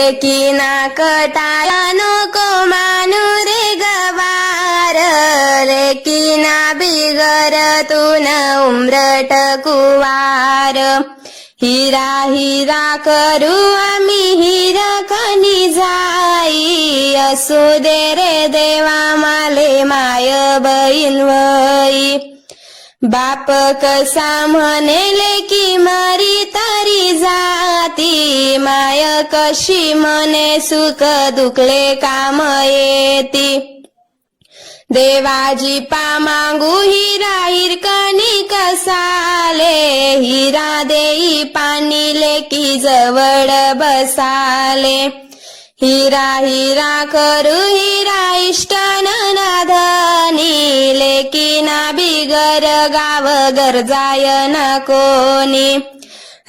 लेकीना कटाया नको मानू रे गवार, लेकीना बिगर तून उमरट कुवार. हिरा हिरा करू आम्ही हिरकणी जाई, असू दे रे देवा माले माय बहीण वई. बाप कसा म्हणेले की मरी तरी जाती, माय कशी म्हणे सुख दुखले काम येती. देवाजी पा मागू हिरा हिरकणी कसाले, हिरा देई पाणी लेकी जवळ बसाले. हिरा हिरा करू हिरा इष्ट ननधनी, लेकीना बिगर गाव गरजाय ना कोणी.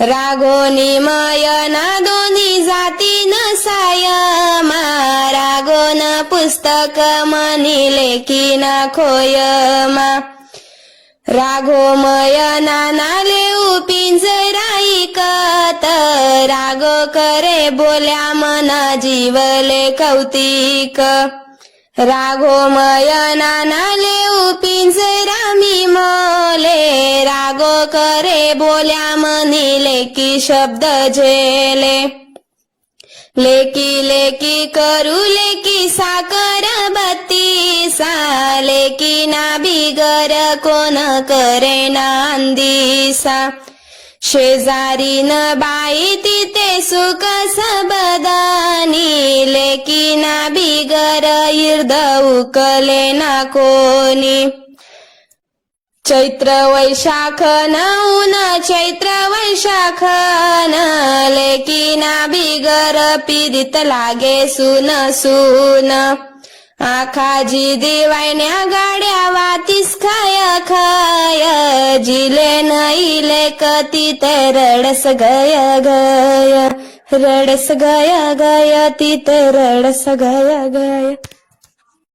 रागोनी मयना दोन्ही जाती नसायमा, रागोन पुस्तक मनी लेकीना खोयमा. राघो मयना नाले पिंजराई कत, रागो करे बोल्या मना जीवले कौतिक. राघो मयना नाले पिंजरा मी मोले, रागो करे बोल्या मनी लेकी शब्द झेले. लेकी लेकी करू लेकी साकर बत्तीसा, लेकीना बिगर कोण करे नांदीसा. शेजारी न बाई तिथे सुख सबदानी, लेकीना बिगर इर्द उकले ना कोणी. चैत्र वैशाख ऊन चैत्र वैशाख लेकीना बिगर पीडित लागे सून सून. आखाजी दिवायन्या गाड्या वातीस खाय खाय, जिले नईले कती ते रडस गय गय, रडस गय गय तिथे रडस गय गय.